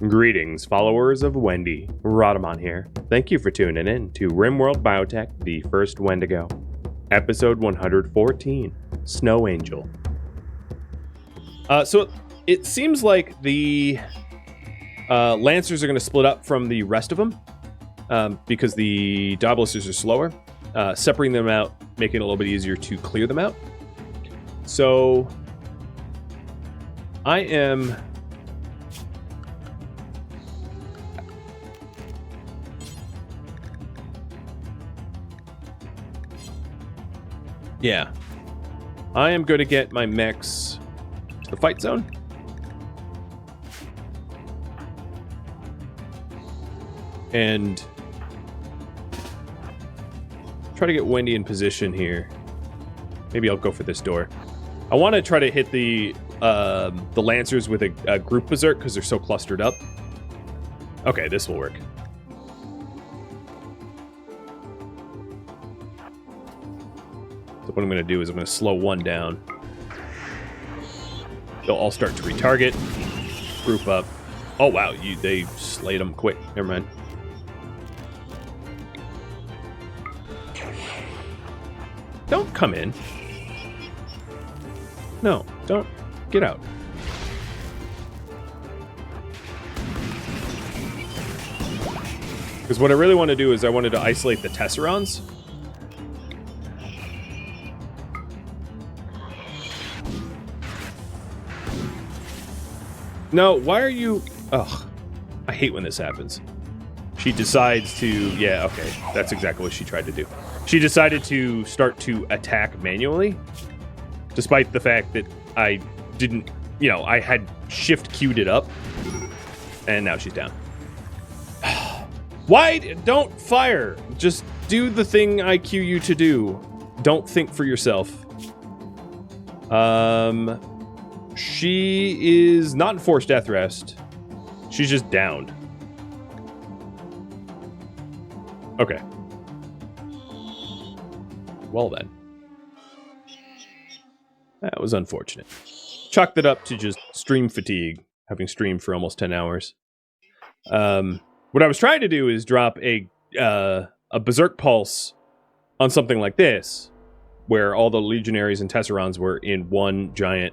Greetings, followers of Wendy. Rhadamant here. Thank you for tuning in to RimWorld Biotech, the first Wendigo. Episode 114, Snow Angel. So it seems like the Lancers are going to split up from the rest of them because the Dablisters are slower. Separating them out, making it a little bit easier to clear them out. So I am... Yeah. I am going to get my mechs to the fight zone. And try to get Wendy in position here. Maybe I'll go for this door. I want to try to hit the Lancers with a group berserk because they're so clustered up. Okay, this will work. So what I'm going to do is I'm going to slow one down. They'll all start to retarget. Group up. Oh, wow. They slayed them quick. Never mind. Don't come in. No, don't. Get out. Because what I really want to do is I wanted to isolate the Tesserons. No, why are you... Ugh. I hate when this happens. She decides to... Yeah, okay. That's exactly what she tried to do. She decided to start to attack manually. Despite the fact that I didn't... You know, I had shift queued it up. And now she's down. Why? Don't fire! Just do the thing I cue you to do. Don't think for yourself. She is not in forced death rest. She's just downed. Okay. Well then. That was unfortunate. Chalked it up to just stream fatigue, having streamed for almost 10 hours. What I was trying to do is drop a Berserk Pulse on something like this, where all the Legionaries and Tesserons were in one giant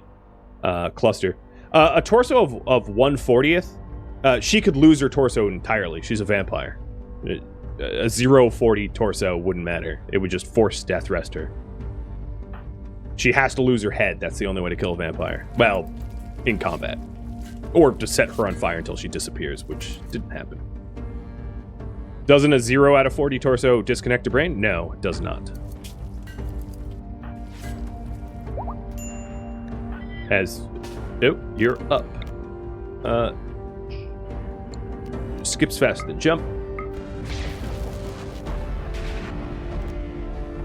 cluster. A torso of 1/40th, she could lose her torso entirely. She's a vampire. A 0/40 torso wouldn't matter. It would just force death rest her. She has to lose her head. That's the only way to kill a vampire. Well, in combat. Or to set her on fire until she disappears, which didn't happen. Doesn't a 0 out of 40 torso disconnect a brain? No, it does not. Nope, you're up. Skips faster than jump.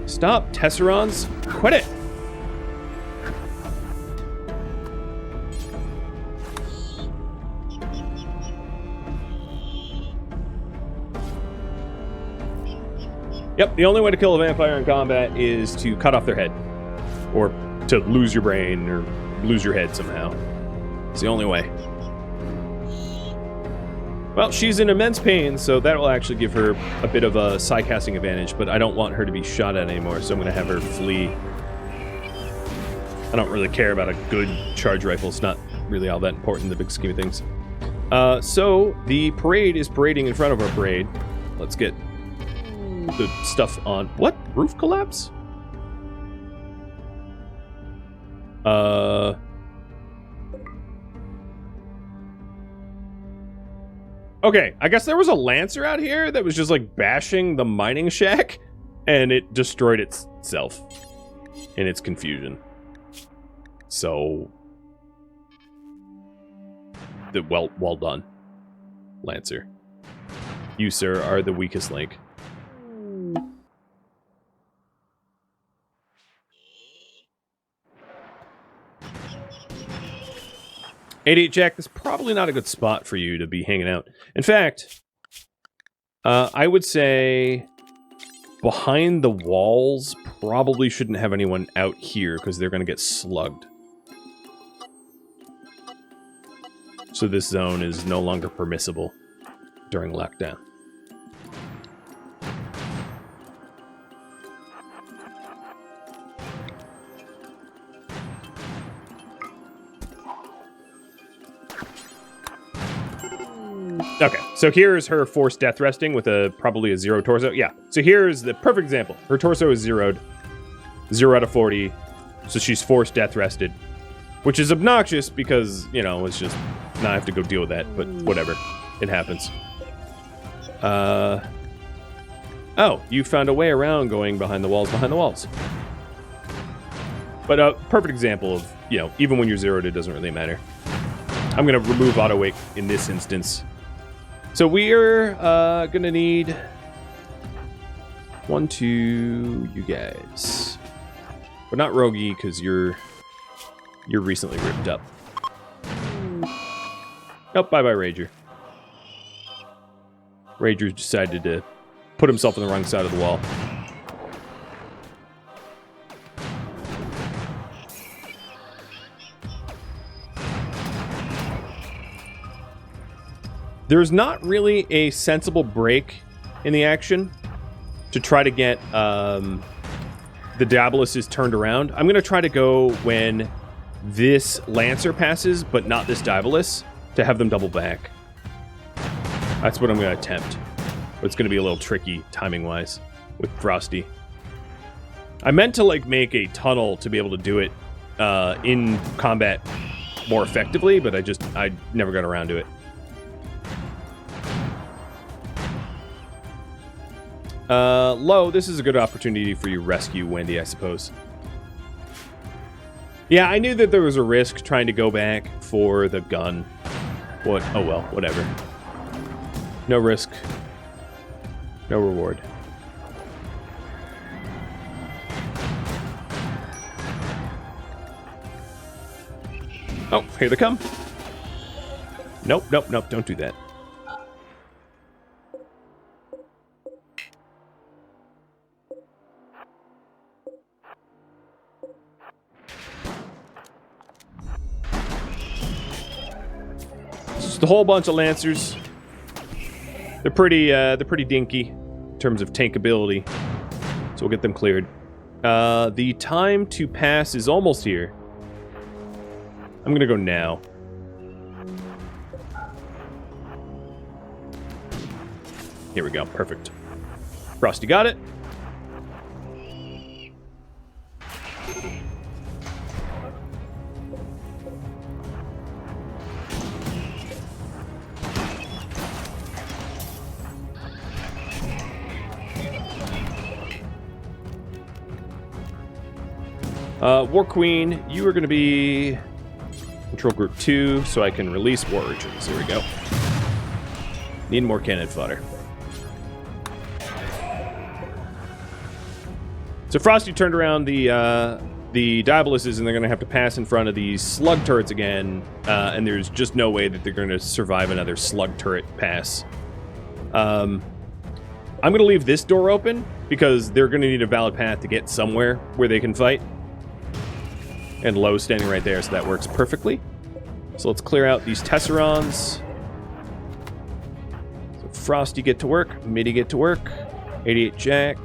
Stop, Tesserons. Quit it. Yep, the only way to kill a vampire in combat is to cut off their head. Or to lose your brain, or lose your head somehow. It's the only way. Well, she's in immense pain, so that will actually give her a bit of a psi-casting advantage, but I don't want her to be shot at anymore, so I'm going to have her flee. I don't really care about a good charge rifle. It's not really all that important in the big scheme of things. So, the parade is parading in front of our parade. Let's get the stuff on... What? Roof collapse? Okay, I guess there was a Lancer out here that was just like bashing the mining shack, and it destroyed itself in its confusion. So, well done, Lancer. You, sir, are the weakest link. '88 Jack, this is probably not a good spot for you to be hanging out. In fact, I would say behind the walls probably shouldn't have anyone out here because they're going to get slugged. So this zone is no longer permissible during lockdown. Okay, so here's her forced death resting with probably a 0 torso. Yeah, so here's the perfect example. Her torso is 0'd, 0 out of 40, so she's forced death rested, which is obnoxious because, you know, it's just, now I have to go deal with that, but whatever, it happens. Oh, you found a way around going behind the walls. But a perfect example of, you know, even when you're 0'd, it doesn't really matter. I'm going to remove auto wake in this instance. So we're going to need 1, 2, you guys. But not Rogie, because you're recently ripped up. Nope, bye-bye, Rager. Rager decided to put himself on the wrong side of the wall. There's not really a sensible break in the action to try to get the Diabolus turned around. I'm going to try to go when this Lancer passes, but not this Diabolus, to have them double back. That's what I'm going to attempt. But it's going to be a little tricky timing-wise with Frosty. I meant to like make a tunnel to be able to do it in combat more effectively, but I never got around to it. Lo, this is a good opportunity for you to rescue Wendy, I suppose. Yeah, I knew that there was a risk trying to go back for the gun. What? Oh well, whatever. No risk. No reward. Oh, here they come. Nope, nope, nope, don't do that. Just a whole bunch of Lancers. They're pretty dinky in terms of tankability, so we'll get them cleared. The time to pass is almost here. I'm gonna go now. Here we go, perfect. Frosty got it. War Queen, you are going to be Control Group 2, so I can release War Urchins. There we go. Need more cannon fodder. So Frosty turned around the Diaboluses, and they're going to have to pass in front of these slug turrets again, and there's just no way that they're going to survive another slug turret pass. I'm going to leave this door open, because they're going to need a valid path to get somewhere where they can fight. And Lowe's standing right there, so that works perfectly. So let's clear out these Tesserons. So Frosty, get to work. Mitty, get to work. 88 Jack,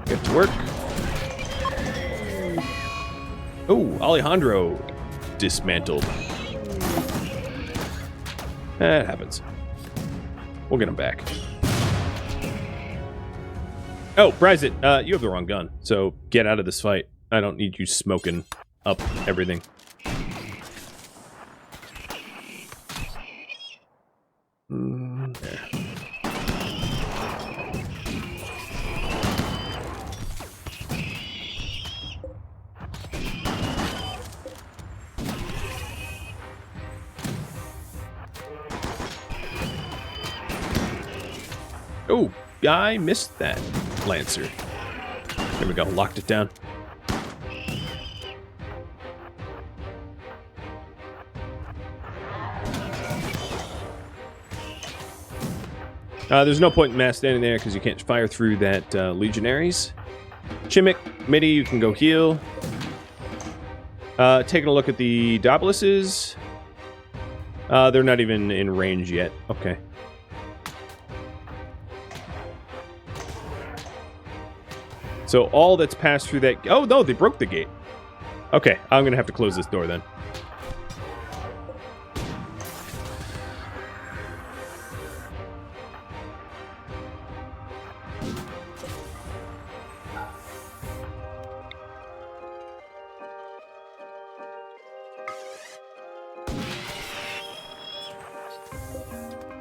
get to work. Oh, Alejandro dismantled. That happens. We'll get him back. Oh, Bryzit, you have the wrong gun, so get out of this fight. I don't need you smoking up everything. There. Oh, I missed that Lancer. There we go, locked it down. There's no point in Mass standing there because you can't fire through that Legionaries. Chimmick, Mitty, you can go heal. Taking a look at the Diaboluses. They're not even in range yet. Okay. So all that's passed through that... Oh, no, they broke the gate. Okay, I'm going to have to close this door then.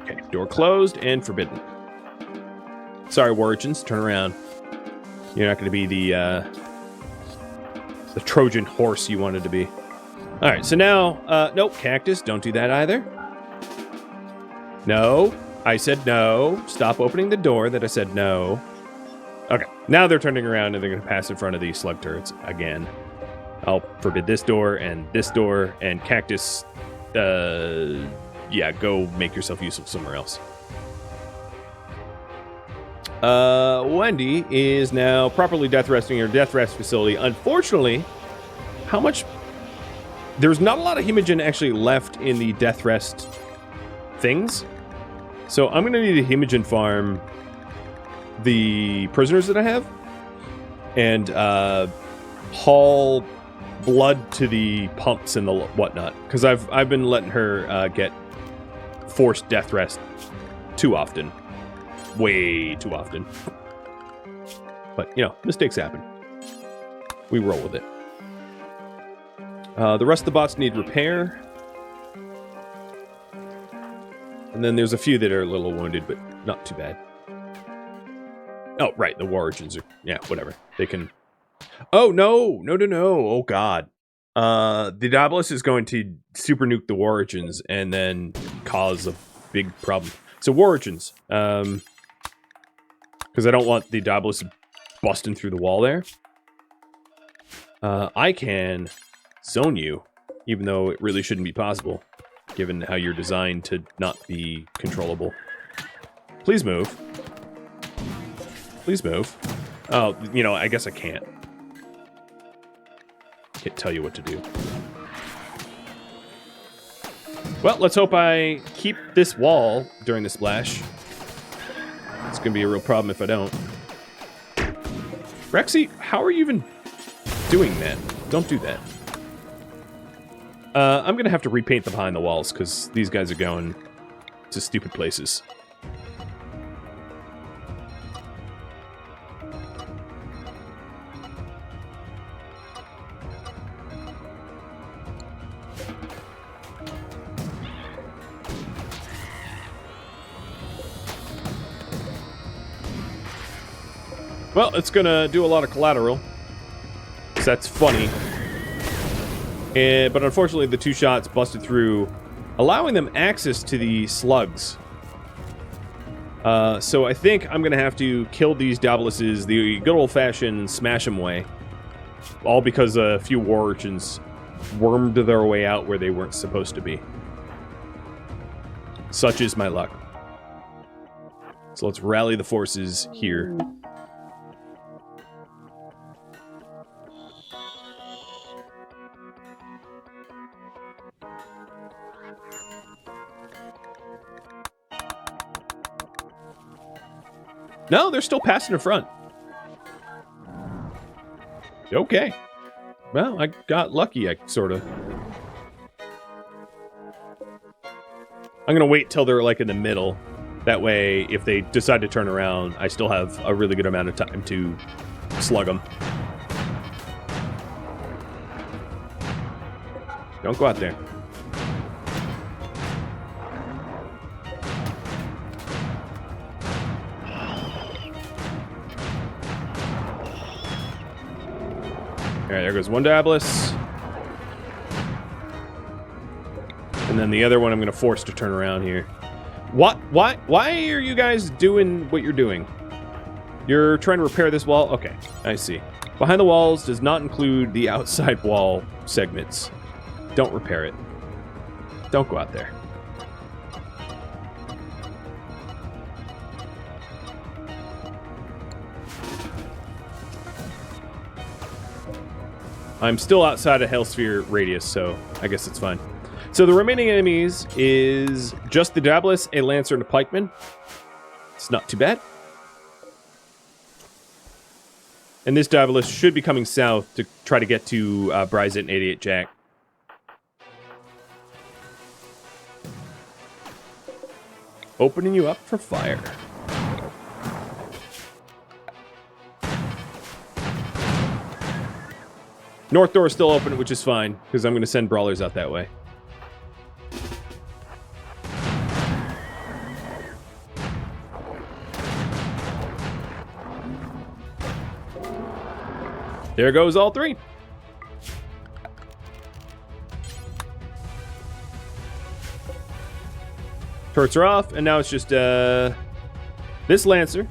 Okay, door closed and forbidden. Sorry, Warriors, turn around. You're not going to be the Trojan horse you wanted to be. All right, so now, nope, cactus, don't do that either. No, I said no. Stop opening the door that I said no. Okay, now they're turning around and they're going to pass in front of these slug turrets again. I'll forbid this door and cactus, yeah, go make yourself useful somewhere else. Wendy is now properly death resting in her death rest facility. Unfortunately, how much... There's not a lot of hemogen actually left in the death rest things. So I'm going to need a hemogen farm the prisoners that I have. And, haul blood to the pumps and the whatnot. Because I've been letting her, get forced death rest too often. Way too often. But, you know, mistakes happen. We roll with it. The rest of the bots need repair. And then there's a few that are a little wounded, but not too bad. Oh, right, the Warriors are... Yeah, whatever. They can... Oh, no! No. Oh, God. The Daedalus is going to super nuke the Warriors and then cause a big problem. So, Warriors, because I don't want the Daedalus busting through the wall there. I can zone you, even though it really shouldn't be possible, given how you're designed to not be controllable. Please move. Please move. Oh, you know, I guess I can't. Can't tell you what to do. Well, let's hope I keep this wall during the splash. It's going to be a real problem if I don't. Rexy, how are you even doing that? Don't do that. I'm going to have to repaint the behind the walls, because these guys are going to stupid places. Well, it's going to do a lot of collateral. So that's funny. But unfortunately, the two shots busted through, allowing them access to the slugs. So I think I'm going to have to kill these Daedalus the good old-fashioned smash 'em way. All because a few war urchins wormed their way out where they weren't supposed to be. Such is my luck. So let's rally the forces here. No, they're still passing in front. Okay. Well, I got lucky, sort of. I'm going to wait till they're, like, in the middle. That way, if they decide to turn around, I still have a really good amount of time to slug them. Don't go out there. Alright, there goes one Daedalus. And then the other one I'm going to force to turn around here. What? Why are you guys doing what you're doing? You're trying to repair this wall? Okay, I see. Behind the walls does not include the outside wall segments. Don't repair it. Don't go out there. I'm still outside of Hellsphere radius, so I guess it's fine. So the remaining enemies is just the Daedalus, a Lancer, and a Pikeman. It's not too bad. And this Daedalus should be coming south to try to get to Bryzit and 88 Jack. Opening you up for fire. North door is still open, which is fine, because I'm going to send brawlers out that way. There goes all three. Turrets are off, and now it's just this Lancer.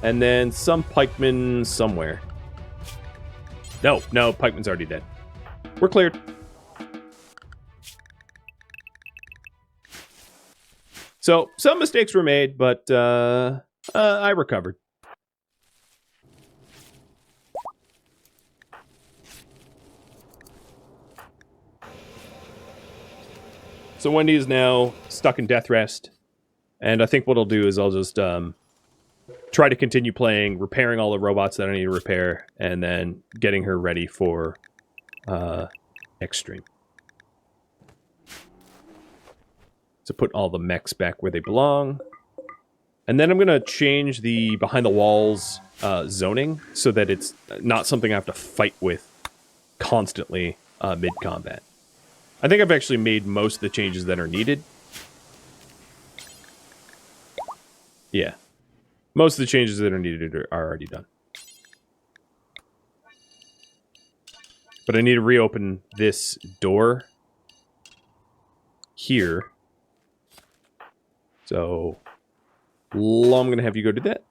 And then some pikemen somewhere. No, pikeman's already dead. We're cleared. So, some mistakes were made, but I recovered. So Wendy is now stuck in death rest, and I think what I'll do is I'll just try to continue playing, repairing all the robots that I need to repair, and then getting her ready for next stream. So put all the mechs back where they belong. And then I'm going to change the behind the walls zoning so that it's not something I have to fight with constantly mid-combat. I think I've actually made most of the changes that are needed. Yeah. Most of the changes that are needed are already done. But I need to reopen this door here. So, I'm going to have you go do that.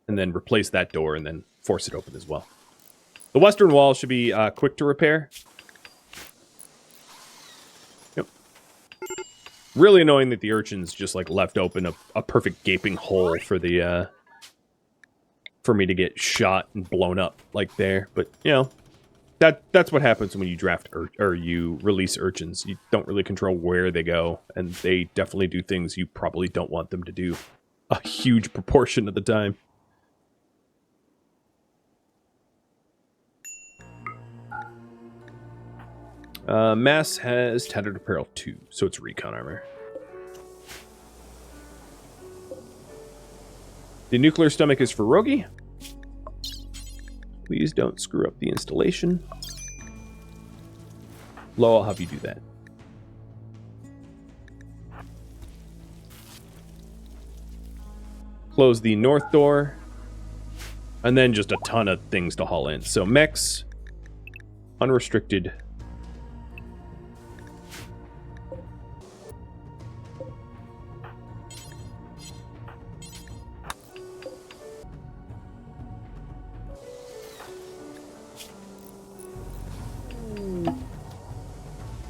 And then replace that door and then force it open as well. The western wall should be quick to repair. Yep. Really annoying that the urchins just like left open a perfect gaping hole for the for me to get shot and blown up like there. But you know, that's what happens when you draft or you release urchins. You don't really control where they go, and they definitely do things you probably don't want them to do a huge proportion of the time. Mass has Tattered Apparel 2, so it's recon armor. The nuclear stomach is for Rogi. Please don't screw up the installation. Lo, I'll have you do that. Close the north door. And then just a ton of things to haul in. So mechs, unrestricted.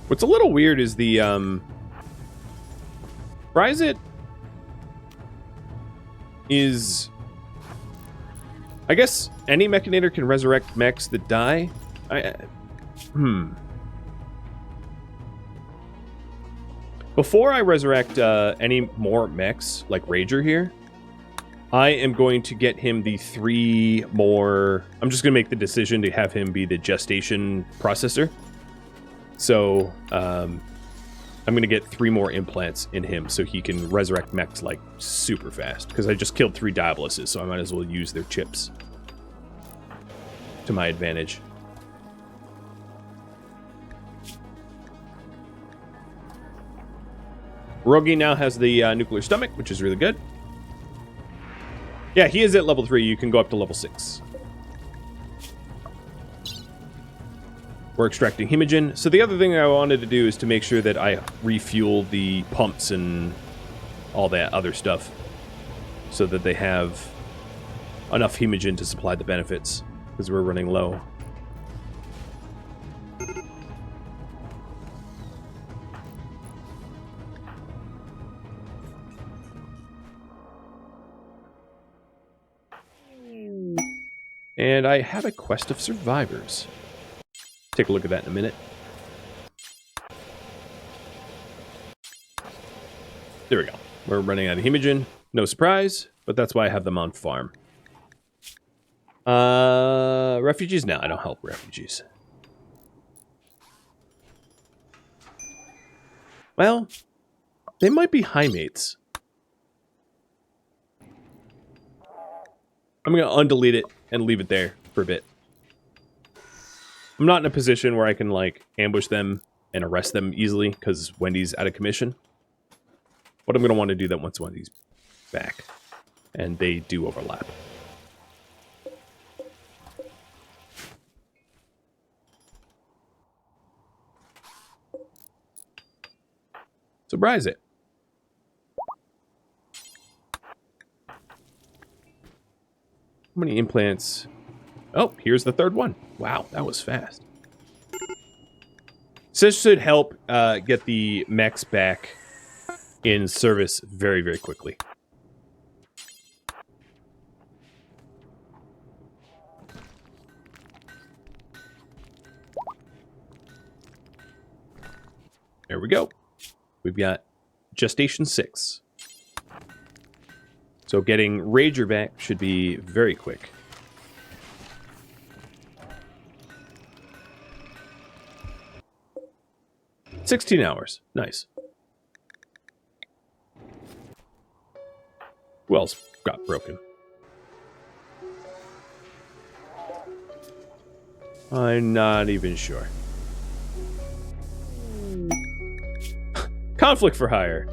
What's a little weird is the, Bryzit is... I guess any Mechanitor can resurrect mechs that die? Before I resurrect any more mechs, like Rager here, I am going to get him the 3 more... I'm just going to make the decision to have him be the gestation processor. So, I'm going to get 3 more implants in him so he can resurrect mechs, like, super fast. Because I just killed 3 Diaboluses, so I might as well use their chips to my advantage. Rogi now has the nuclear stomach, which is really good. Yeah, he is at level 3. You can go up to level 6. We're extracting hemogen. So the other thing I wanted to do is to make sure that I refuel the pumps and all that other stuff so that they have enough hemogen to supply the benefits, because we're running low. And I have a quest of survivors Take a look at that in a minute. There we go. We're running out of hemogen. No surprise, but that's why I have them on farm. Refugees? No, I don't help refugees. Well, they might be high mates. I'm going to undelete it and leave it there for a bit. I'm not in a position where I can, like, ambush them and arrest them easily because Wendy's out of commission. But I'm going to want to do that once Wendy's back. And they do overlap. Surprise it. How many implants? Oh, here's the third one. Wow, that was fast. So this should help get the mechs back in service very, very quickly. There we go. We've got Gestation 6. So getting Rager back should be very quick. $16 hours. Nice. Who else got broken? I'm not even sure. Conflict for hire.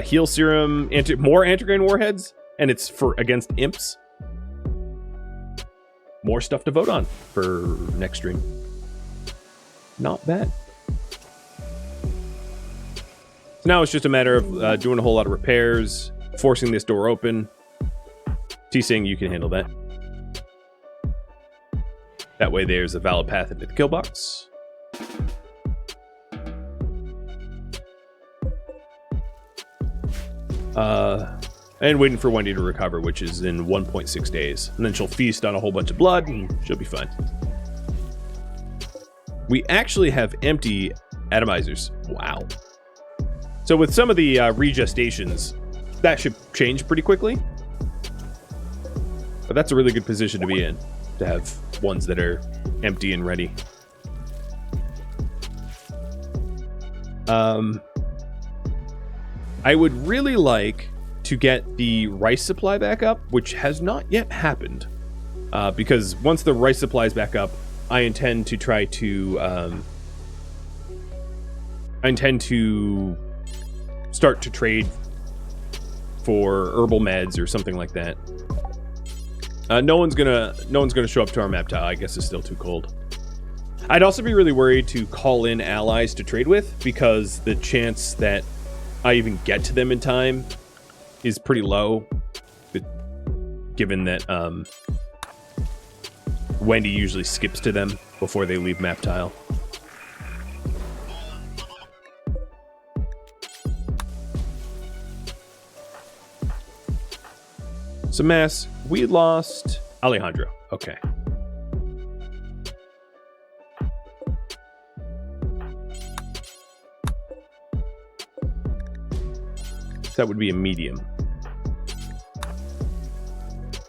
Heal serum, more antigrain warheads, and it's for against imps. More stuff to vote on for next stream. Not bad. So now it's just a matter of doing a whole lot of repairs, forcing this door open. T-Sing, you can handle that. That way there's a valid path into the kill box. And waiting for Wendy to recover, which is in 1.6 days. And then she'll feast on a whole bunch of blood, and she'll be fine. We actually have empty atomizers. Wow. So with some of the regestations, that should change pretty quickly. But that's a really good position to be in, to have ones that are empty and ready. I would really like to get the rice supply back up, which has not yet happened. Because once the rice supply is back up, I intend to try to... start to trade for herbal meds or something like that. No one's gonna show up to our map tile. I guess it's still too cold. I'd also be really worried to call in allies to trade with, because the chance that I even get to them in time is pretty low, given that Wendy usually skips to them before they leave map tile. So mass, we lost Alejandro. Okay. That would be a medium.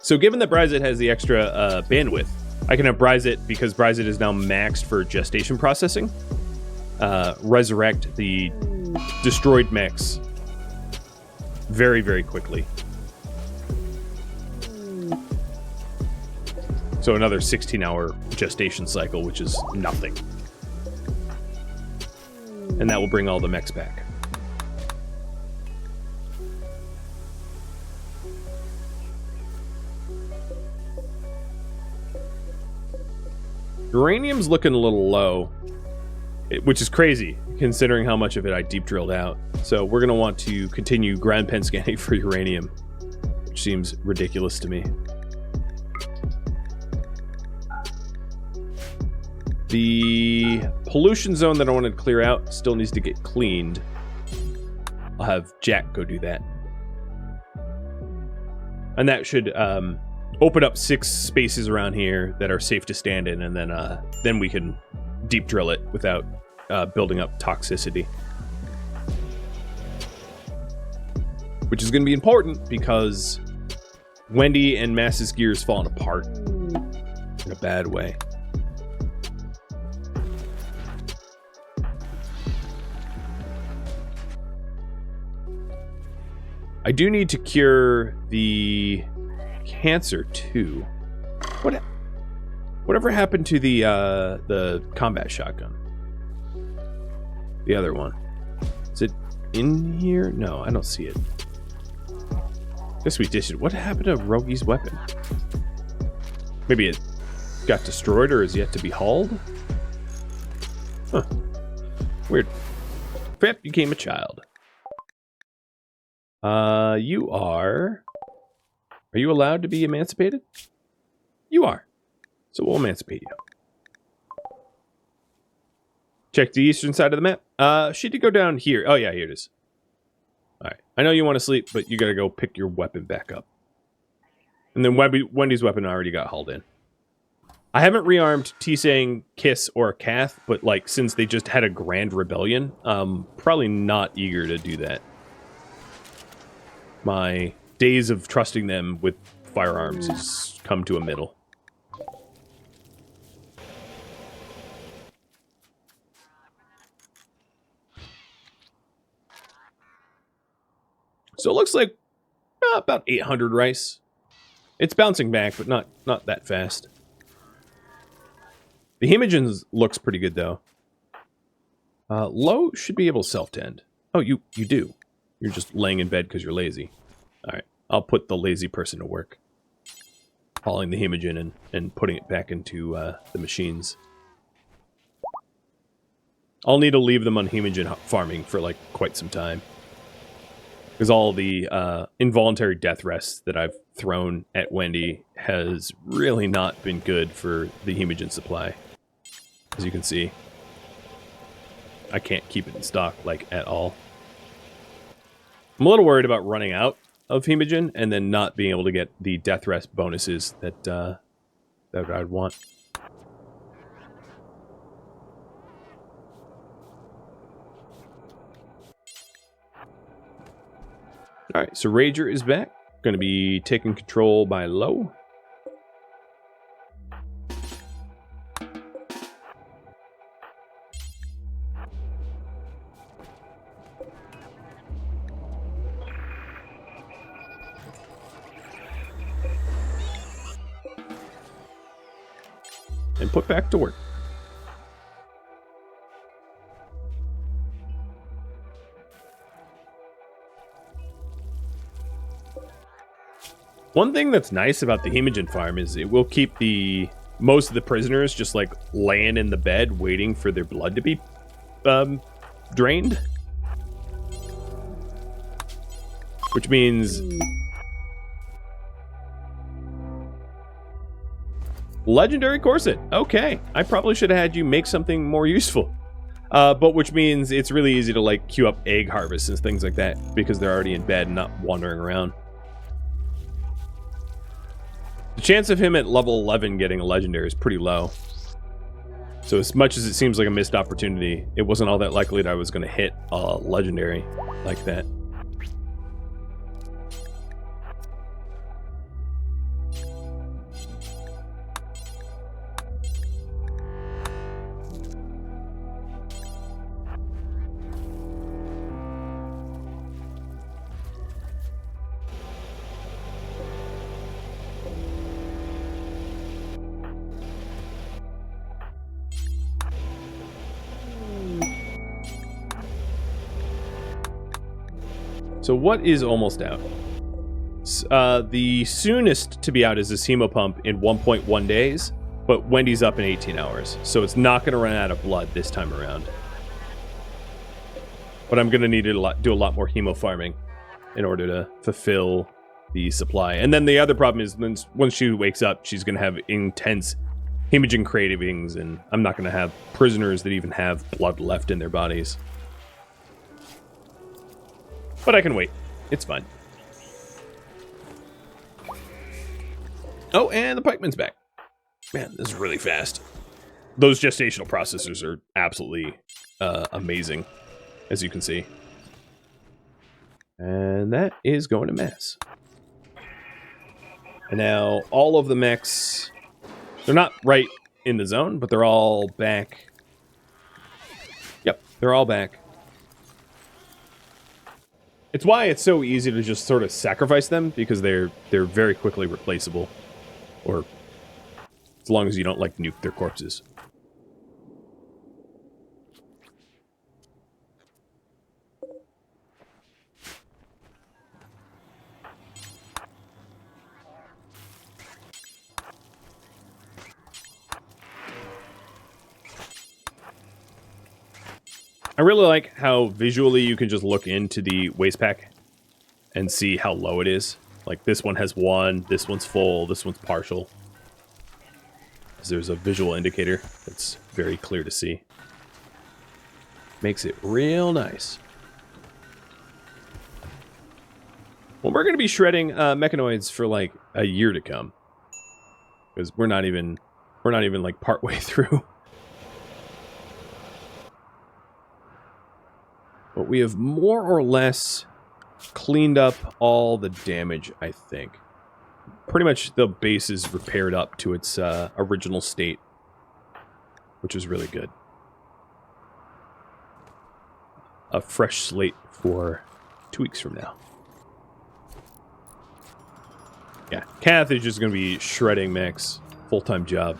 So given that Bryzit has the extra bandwidth, I can have Bryzit, because Bryzit is now maxed for gestation processing, resurrect the destroyed mechs very, very quickly. So another 16-hour gestation cycle, which is nothing. And that will bring all the mechs back. Uranium's looking a little low, which is crazy, considering how much of it I deep drilled out. So we're going to want to continue ground pen scanning for uranium, which seems ridiculous to me. The pollution zone that I wanted to clear out still needs to get cleaned. I'll have Jack go do that. And that should open up 6 spaces around here that are safe to stand in, and then we can deep drill it without building up toxicity. Which is going to be important because Wendy and Mass's gear is falling apart in a bad way. I do need to cure the cancer too. Whatever happened to the combat shotgun? The other one. Is it in here? No, I don't see it. Guess we ditched it. What happened to Rogi's weapon? Maybe it got destroyed or is yet to be hauled? Huh. Weird. Pep became a child. You are... Are you allowed to be emancipated? You are. So we'll emancipate you. Check the eastern side of the map. She did go down here. Oh yeah, here it is. Alright. I know you want to sleep, but you gotta go pick your weapon back up. And then Wendy's weapon already got hauled in. I haven't rearmed Tisang, Kiss, or Kath, but like since they just had a grand rebellion, probably not eager to do that. My days of trusting them with firearms has come to a middle. So it looks like about 800 rice. It's bouncing back, but not that fast. The Hemogens looks pretty good, though. Low should be able to self-tend. Oh, you do. You're just laying in bed because you're lazy. Alright, I'll put the lazy person to work. Hauling the Hemogen and putting it back into the machines. I'll need to leave them on Hemogen farming for, like, quite some time. Because all the involuntary death rests that I've thrown at Wendy has really not been good for the Hemogen supply. As you can see. I can't keep it in stock, like, at all. I'm a little worried about running out of Hemogen and then not being able to get the death rest bonuses that I'd want. Alright, so Rager is back. Going to be taking control by Low. And put back to work. One thing that's nice about the Hemogen farm is it will keep most of the prisoners just like laying in the bed waiting for their blood to be drained. Which means legendary corset. Okay, I probably should have had you make something more useful. But which means it's really easy to like queue up egg harvests and things like that because they're already in bed and not wandering around. The chance of him at level 11 getting a legendary is pretty low. So as much as it seems like a missed opportunity, it wasn't all that likely that I was going to hit a legendary like that. So what is almost out? The soonest to be out is this hemo pump in 1.1 days, but Wendy's up in 18 hours, so it's not going to run out of blood this time around. But I'm going to need to do a lot more hemo farming in order to fulfill the supply. And then the other problem is once she wakes up, she's going to have intense hemogen cravings, and I'm not going to have prisoners that even have blood left in their bodies. But I can wait. It's fine. Oh, and the pikeman's back. Man, this is really fast. those gestational processors are absolutely amazing, as you can see. And that is going to mess. And now all of the mechs, they're not right in the zone, but they're all back. Yep, they're all back. It's why it's so easy to just sort of sacrifice them, because they're very quickly replaceable. Or as long as you don't, like, nuke their corpses. I really like how visually you can just look into the waste pack and see how low it is. Like, this one has 1, this one's full, this one's partial. Because there's a visual indicator that's very clear to see. Makes it real nice. Well, we're going to be shredding mechanoids for like a year to come. Because we're not even like partway through. But we have more or less cleaned up all the damage, I think. Pretty much the base is repaired up to its original state, which is really good. A fresh slate for 2 weeks from now. Yeah, Kath is just going to be shredding mechs. Full-time job.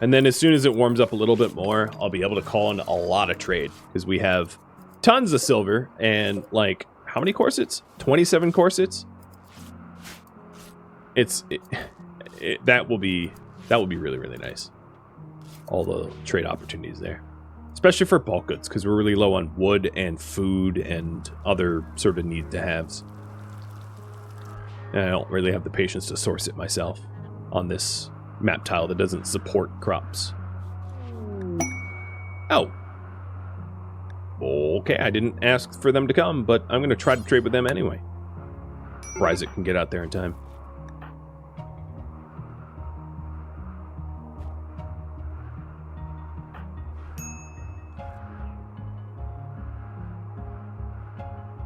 And then as soon as it warms up a little bit more, I'll be able to call in a lot of trade. Because we have tons of silver and, like, how many corsets? 27 corsets? That will be really, really nice. All the trade opportunities there. Especially for bulk goods, because we're really low on wood and food and other sort of need-to-haves. And I don't really have the patience to source it myself on this map tile that doesn't support crops. Oh. Okay, I didn't ask for them to come, but I'm going to try to trade with them anyway. Isaac can get out there in time.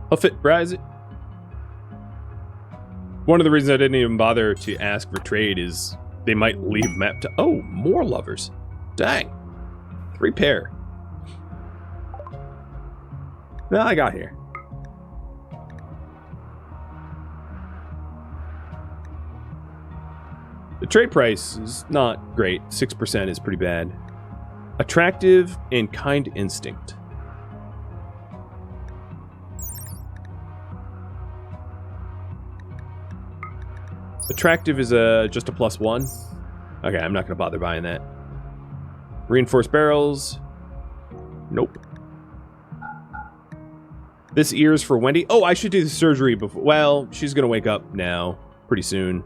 Huff it, rise it. One of the reasons I didn't even bother to ask for trade is they might leave map to... Oh, more lovers. Dang. 3 pair. Well, I got here. The trade price is not great. 6% is pretty bad. Attractive and kind instinct. Attractive is just a +1. Okay, I'm not going to bother buying that. Reinforced barrels. Nope. This ear's for Wendy. Oh, I should do the surgery before. Well, she's going to wake up now pretty soon.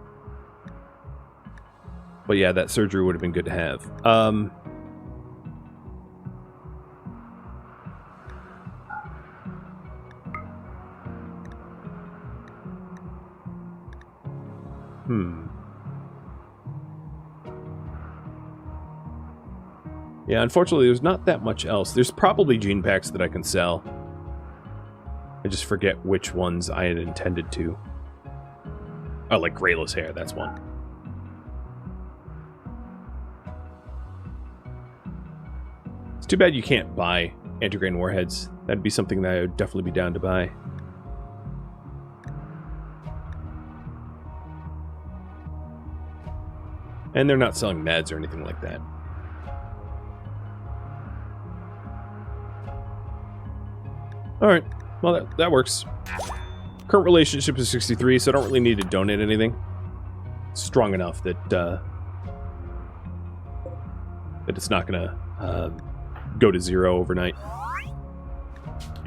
But yeah, that surgery would have been good to have. Yeah, unfortunately, there's not that much else. There's probably gene packs that I can sell. I just forget which ones I had intended to. Oh, like grayless hair, that's one. It's too bad you can't buy anti-grain warheads. That'd be something that I would definitely be down to buy. And they're not selling meds or anything like that. Alright, well that works. Current relationship is 63, so I don't really need to donate anything. It's strong enough that that it's not gonna go to 0 overnight.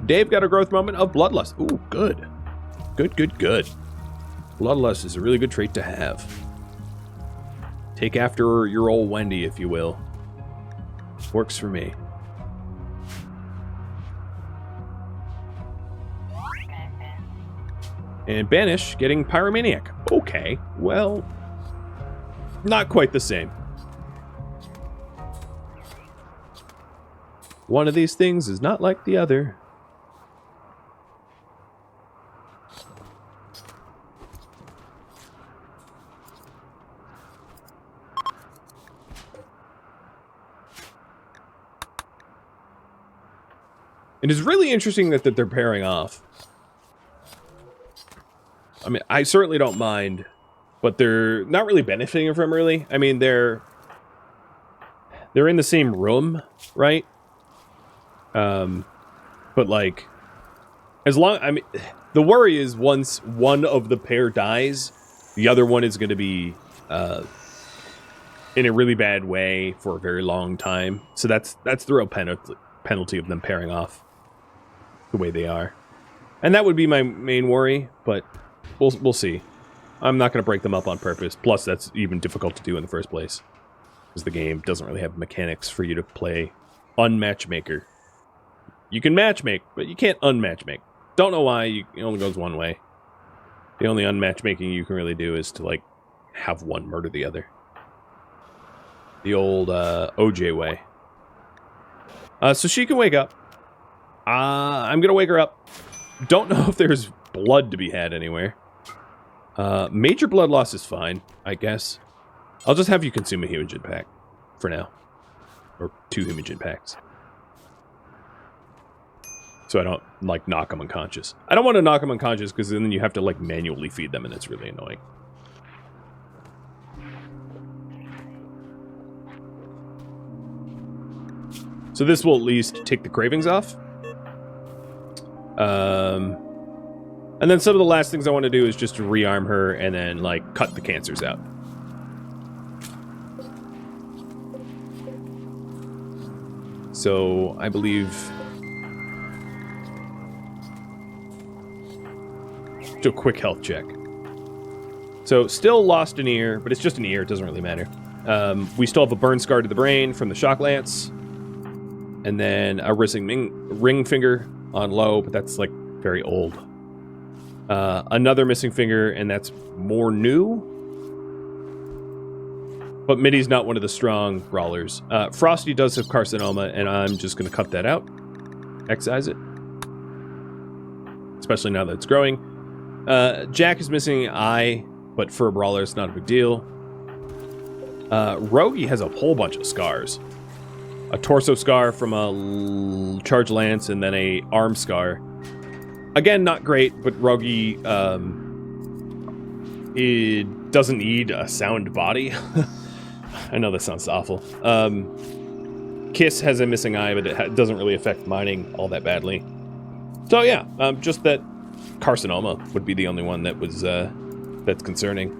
Dave got a growth moment of bloodlust. Ooh, good. Good. Bloodlust is a really good trait to have. Take after your old Wendy, if you will. Works for me. And Banish getting Pyromaniac. Okay, well, not quite the same. One of these things is not like the other. It is really interesting that they're pairing off. I mean, I certainly don't mind, but they're not really benefiting from really. I mean, they're in the same room, right? But like, as long, I mean, the worry is once one of the pair dies, the other one is going to be in a really bad way for a very long time. So that's the real penalty of them pairing off the way they are. And that would be my main worry, but we'll see. I'm not going to break them up on purpose. Plus, that's even difficult to do in the first place, because the game doesn't really have mechanics for you to play unmatchmaker. You can matchmake, but you can't unmatchmake. Don't know why. It only goes one way. The only unmatchmaking you can really do is to, like, have one murder the other. The old OJ way. So she can wake up. I'm gonna wake her up. Don't know if there's blood to be had anywhere. Major blood loss is fine, I guess. I'll just have you consume a hemogen pack for now. Or 2 hemogen packs. So I don't, like, knock them unconscious. I don't want to knock them unconscious because then you have to, like, manually feed them and it's really annoying. So this will at least take the cravings off. And then some of the last things I want to do is just to rearm her and then, like, cut the cancers out. So, I believe... do a quick health check. So, still lost an ear, but it's just an ear, it doesn't really matter. We still have a burn scar to the brain from the shock lance. And then a ring finger on low, but that's, like, very old. Another missing finger, and that's more new. But Mitty's not one of the strong brawlers. Frosty does have carcinoma, and I'm just going to cut that out. Excise it. Especially now that it's growing. Jack is missing an eye, but for a brawler, it's not a big deal. Rogie has a whole bunch of scars. A torso scar from a charge lance, and then a arm scar. Again, not great, but Rogie, it doesn't need a sound body. I know that sounds awful. Kiss has a missing eye, but it doesn't really affect mining all that badly. So yeah, just that carcinoma would be the only one that was that's concerning.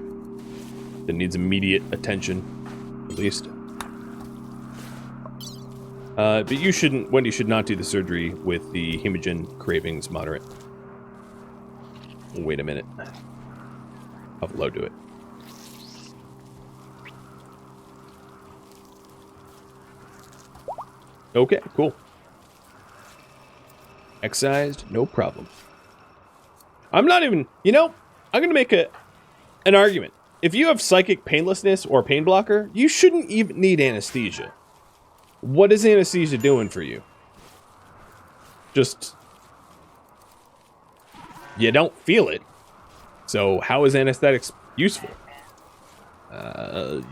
That needs immediate attention, at least. But Wendy should not do the surgery with the hemogen cravings moderate. Wait a minute. I'll low do it. Okay, cool. Excised, no problem. I'm not even, I'm going to make an argument. If you have psychic painlessness or pain blocker, you shouldn't even need anesthesia. What is anesthesia doing for you? Just... you don't feel it. So how is anesthetics useful?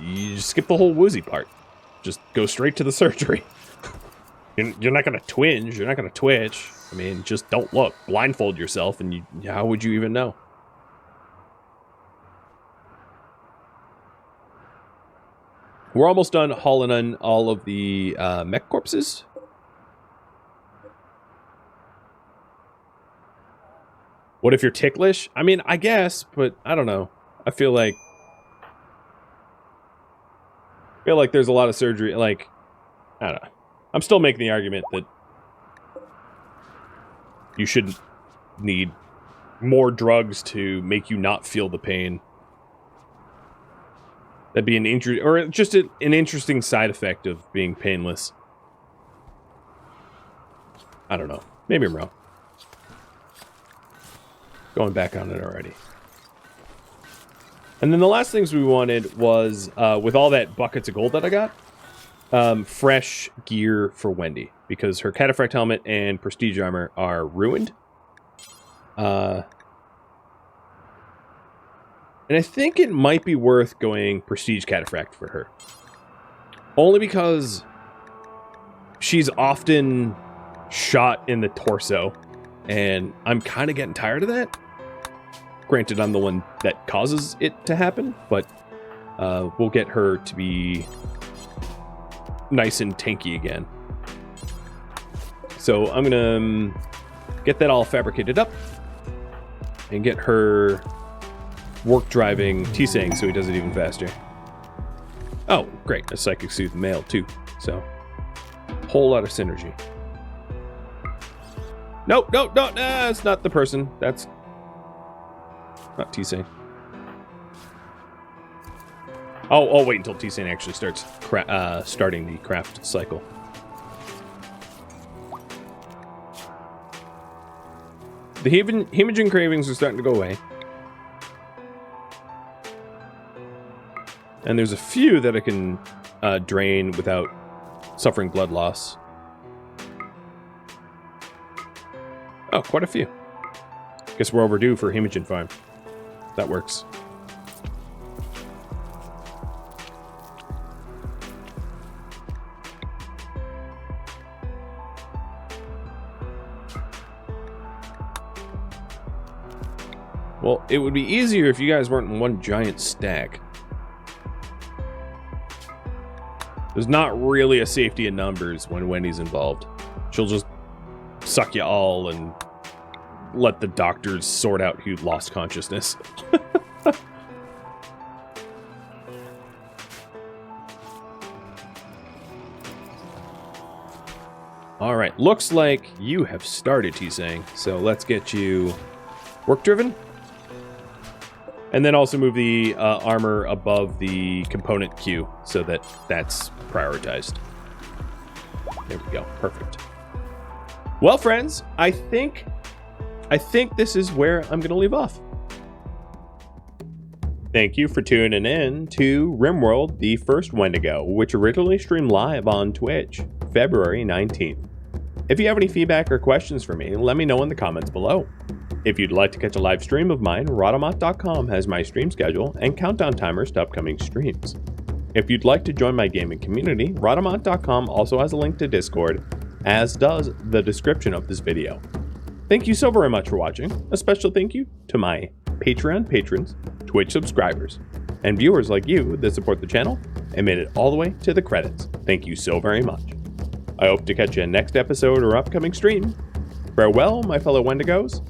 You skip the whole woozy part. Just go straight to the surgery. You're not going to twinge. You're not going to twitch. I mean, just don't look. Blindfold yourself, and how would you even know? We're almost done hauling in all of the mech corpses. What if you're ticklish? I mean, I guess, but I don't know. I feel like there's a lot of surgery. Like, I don't know. I'm still making the argument that you shouldn't need more drugs to make you not feel the pain. That'd be an interesting side effect of being painless. I don't know. Maybe I'm wrong. going back on it already. And then the last things we wanted was, with all that buckets of gold that I got, fresh gear for Wendy. Because her cataphract helmet and prestige armor are ruined. And I think it might be worth going prestige cataphract for her. Only because she's often shot in the torso. And I'm kind of getting tired of that. Granted, I'm the one that causes it to happen, but we'll get her to be nice and tanky again. So I'm going to get that all fabricated up and get her work driving T-Sang so he does it even faster. Oh, great. A psychic soothe male too. So, whole lot of synergy. Nope, no, it's not the person. That's not T-Sang. I'll wait until T-Sang actually starts starting the craft cycle. The hemogen cravings are starting to go away. And there's a few that I can drain without suffering blood loss. Oh, quite a few. Guess we're overdue for a hemogen farm. That works. Well, it would be easier if you guys weren't in one giant stack. There's not really a safety in numbers when Wendy's involved. She'll just suck you all and let the doctors sort out who lost consciousness. Alright, looks like you have started, T-Sang. So let's get you work-driven. And then also move the armor above the component queue so that that's prioritized. There we go. Perfect. Well, friends, I think this is where I'm going to leave off. Thank you for tuning in to RimWorld, the first Wendigo, which originally streamed live on Twitch, February 19th. If you have any feedback or questions for me, let me know in the comments below. If you'd like to catch a live stream of mine, Rhadamant.com has my stream schedule and countdown timers to upcoming streams. If you'd like to join my gaming community, Rhadamant.com also has a link to Discord, as does the description of this video. Thank you so very much for watching. A special thank you to my Patreon patrons, Twitch subscribers, and viewers like you that support the channel and made it all the way to the credits. Thank you so very much. I hope to catch you in next episode or upcoming stream. Farewell, my fellow Wendigos,